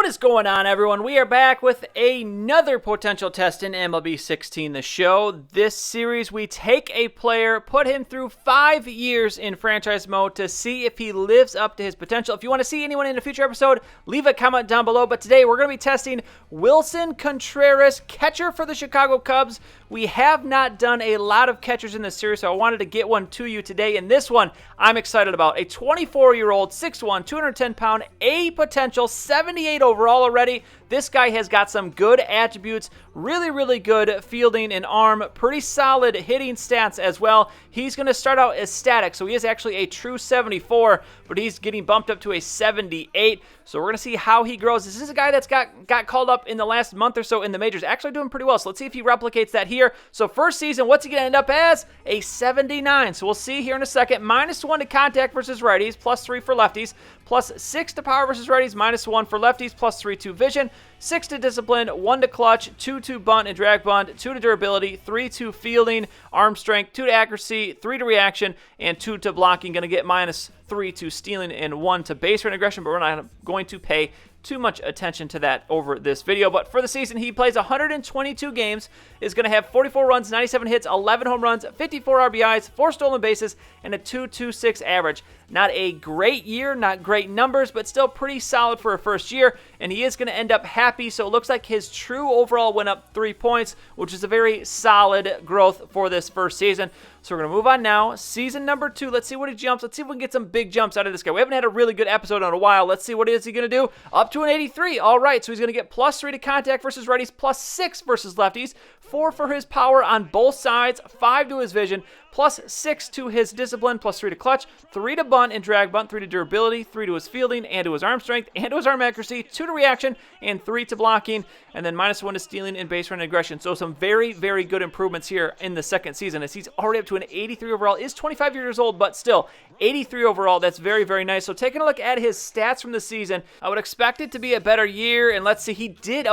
is going on, everyone? We are back with another potential test in MLB 16, the show. This series, we take a player, put him through 5 years in franchise mode to see if he lives up to his potential. If you want to see anyone in a future episode, leave a comment down below. But today, we're going to be testing Willson Contreras, catcher for the Chicago Cubs. We have not done a lot of catchers in this series, so I wanted to get one to you today. And this one, I'm excited about. A 24-year-old, 6'1", 210-pound, a potential 78 overall already. This guy has got some good attributes, really good fielding and arm, pretty solid hitting stats as well. He's going to start out as static, so he is actually a true 74, but he's getting bumped up to a 78. So we're going to see how he grows. This is a guy that's got called up in the last month or so in the majors, actually doing pretty well. So let's see if he replicates that here. So first season, what's he going to end up as? A 79. So we'll see here in a second. -1 to contact versus righties, +3 for lefties, +6 to power versus righties, -1 for lefties, +3 to vision, 6 to discipline, 1 to clutch, 2 to bunt and drag bunt, 2 to durability, 3 to fielding, arm strength, 2 to accuracy, 3 to reaction, and 2 to blocking. Going to get -3 to stealing and 1 to base run aggression, but we're not going to pay too much attention to that over this video. But for the season, he plays 122 games, is going to have 44 runs, 97 hits, 11 home runs, 54 RBIs, 4 stolen bases, and a 2.26 average. Not a great year, not great numbers, but still pretty solid for a first year, and he is going to end up happy. So it looks like his true overall went up 3 points, which is a very solid growth for this first season. So we're going to move on now. Season number 2. Let's see what he jumps. Let's see if we can get some big jumps out of this guy. We haven't had a really good episode in a while. Let's see what is he going to do. Up to an 83. All right, so he's going to get +3 to contact versus righties, +6 versus lefties, 4 for his power on both sides, 5 to his vision, +6 to his discipline, +3 to clutch, 3 to bunt and drag bunt, 3 to durability, 3 to his fielding and to his arm strength and to his arm accuracy, 2 to reaction, and 3 to blocking, and then -1 to stealing and base run aggression. So some very good improvements here in the second season, as he's already up to an 83 overall. Is 25 years old, but still 83 overall. That's very nice. So taking a look at his stats from the season, I would expect it to be a better year. And let's see, he did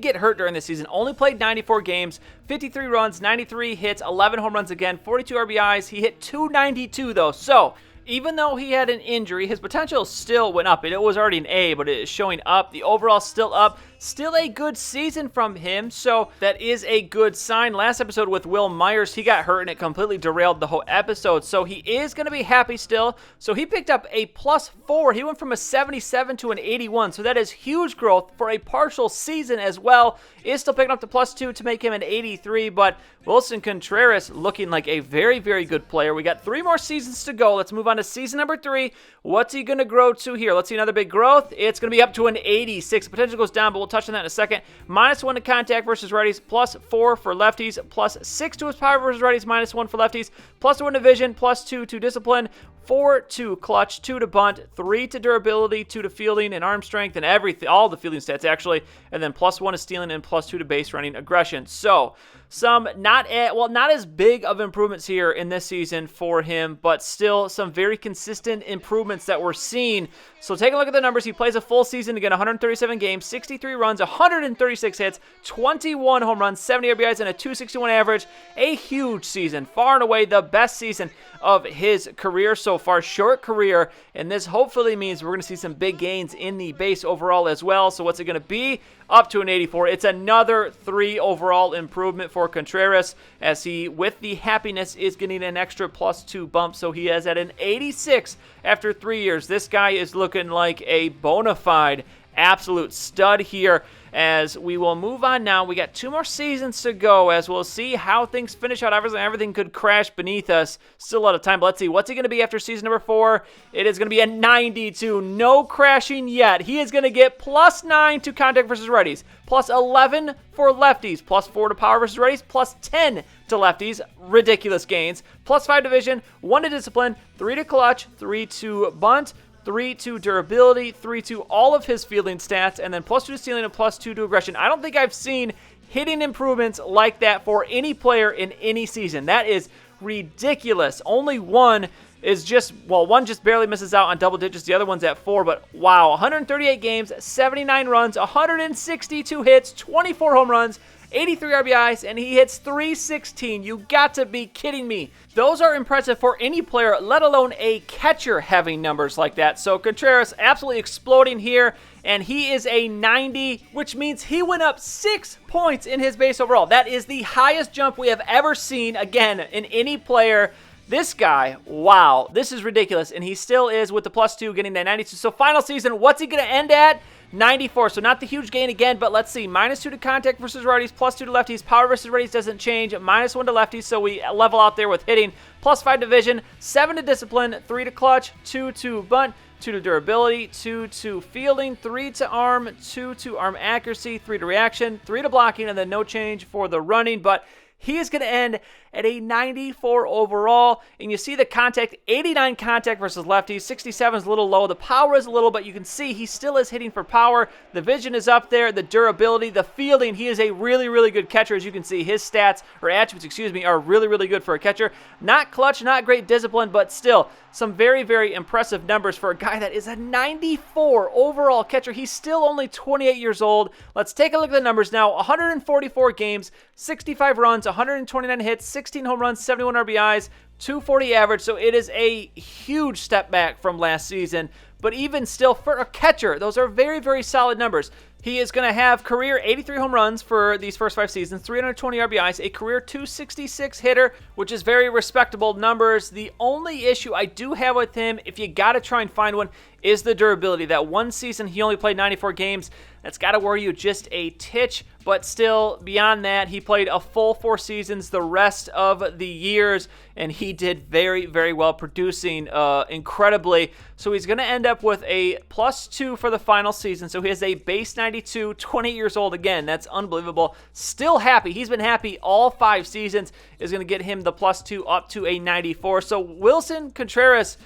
get hurt during the season. Only played 94 games, 53 runs, 93 hits, 11 home runs again, 42 RBIs. He hit .292 though. So even though he had an injury, his potential still went up. It was already an A, but it is showing up. The overall still up. Still a good season from him, so that is a good sign. Last episode with Will Myers, he got hurt and it completely derailed the whole episode, so he is going to be happy still. So he picked up a +4. He went from a 77 to an 81, so that is huge growth for a partial season as well. Is still picking up the +2 to make him an 83, but Willson Contreras looking like a very good player. We got 3 more seasons to go. Let's move on to season number 3. What's he going to grow to here? Let's see another big growth. It's going to be up to an 86. Potential goes down, but we'll touch on that in a second. -1 to contact versus righties, +4 for lefties, +6 to his power versus righties, -1 for lefties, +1 to vision, +2 to discipline, 4 to clutch, 2 to bunt, 3 to durability, 2 to fielding and arm strength and everything, all the fielding stats actually, and then +1 to stealing and +2 to base running aggression. So some not as big of improvements here in this season for him, but still some very consistent improvements that we're seeing. So take a look at the numbers. He plays a full season, again, 137 games, 63 runs, 136 hits, 21 home runs, 70 RBIs, and a .261 average. A huge season, far and away the best season of his career so far, short career, and this hopefully means we're going to see some big gains in the base overall as well. So what's it going to be? Up to an 84. It's another 3 overall improvement for Contreras, as he, with the happiness, is getting an extra +2 bump, so he is at an 86 after 3 years. This guy is looking like a bona fide absolute stud here. As we will move on now, we got 2 more seasons to go, as we'll see how things finish out. Everything could crash beneath us. Still a lot of time, but let's see. What's he going to be after season number 4? It is going to be a 92. No crashing yet. He is going to get +9 to contact versus righties, +11 for lefties, +4 to power versus righties, +10 to lefties. Ridiculous gains. +5 to vision, 1 to discipline, 3 to clutch, 3 to bunt, 3 to durability, 3 to all of his fielding stats, and then +2 to stealing and +2 to aggression. I don't think I've seen hitting improvements like that for any player in any season. That is ridiculous. Only one is one just barely misses out on double digits. The other one's at 4, but wow, 138 games, 79 runs, 162 hits, 24 home runs, 83 RBIs, and he hits .316. You got to be kidding me. Those are impressive for any player, let alone a catcher having numbers like that. So Contreras absolutely exploding here, and he is a 90, which means he went up 6 points in his base overall. That is the highest jump we have ever seen, again, in any player. This guy, wow, this is ridiculous, and he still is with the +2 getting that 92. So final season, what's he going to end at? 94, so not the huge gain again, but let's see. -2 to contact versus righties, +2 to lefties. Power versus righties doesn't change. -1 to lefties, so we level out there with hitting. +5 to vision, 7 to discipline, 3 to clutch, 2 to bunt, 2 to durability, 2 to fielding, 3 to arm, 2 to arm accuracy, 3 to reaction, 3 to blocking, and then no change for the running, but he is going to end at a 94 overall, and you see the contact, 89 contact versus lefties, 67 is a little low, the power is a little, but you can see he still is hitting for power, the vision is up there, the durability, the fielding, he is a really, really good catcher, as you can see, his stats, or attributes, excuse me, are really, really good for a catcher, not clutch, not great discipline, but still, some very, very impressive numbers for a guy that is a 94 overall catcher. He's still only 28 years old. Let's take a look at the numbers now. 144 games, 65 runs, 129 hits, 16 home runs, 71 RBIs, 240 average. So it is a huge step back from last season. But even still, for a catcher, those are very, very solid numbers. He is going to have career 83 home runs for these first 5 seasons, 320 RBIs, a career 266 hitter, which is very respectable numbers. The only issue I do have with him, if you got to try and find one, is the durability. That one season, he only played 94 games. That's got to worry you just a titch, but still, beyond that, he played a full 4 seasons the rest of the years, and he did very, very well, producing incredibly. So he's going to end up with a +2 for the final season. So he has a base 92, 20 years old. Again, that's unbelievable. Still happy. He's been happy all 5 seasons. Is going to get him the +2 up to a 94. So Willson Contreras,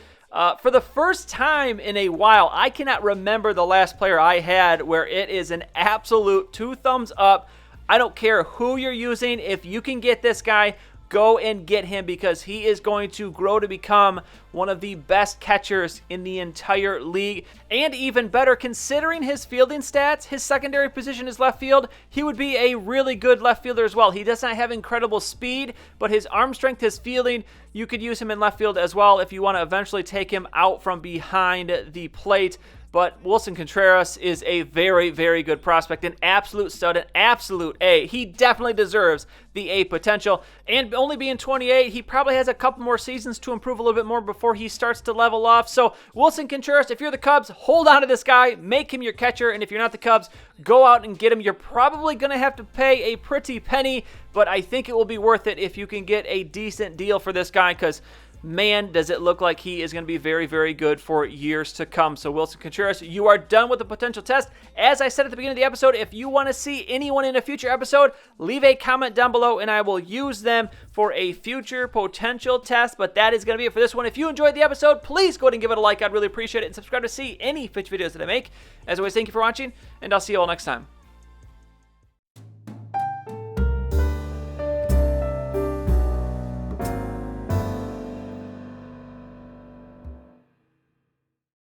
for the first time in a while, I cannot remember the last player I had where it is an absolute 2 thumbs up. I don't care who you're using. If you can get this guy, go and get him, because he is going to grow to become one of the best catchers in the entire league. And even better, considering his fielding stats, his secondary position is left field, he would be a really good left fielder as well. He does not have incredible speed, but his arm strength, his fielding, you could use him in left field as well if you want to eventually take him out from behind the plate. But Willson Contreras is a very, very good prospect, an absolute stud, an absolute A. He definitely deserves the A potential. And only being 28, he probably has a couple more seasons to improve a little bit more before he starts to level off. So Willson Contreras, if you're the Cubs, hold on to this guy, make him your catcher. And if you're not the Cubs, go out and get him. You're probably going to have to pay a pretty penny, but I think it will be worth it if you can get a decent deal for this guy, because man, does it look like he is going to be very, very good for years to come. So Willson Contreras, you are done with the potential test. As I said at the beginning of the episode, if you want to see anyone in a future episode, leave a comment down below and I will use them for a future potential test. But that is going to be it for this one. If you enjoyed the episode, please go ahead and give it a like. I'd really appreciate it. And subscribe to see any Fitch videos that I make. As always, thank you for watching, and I'll see you all next time.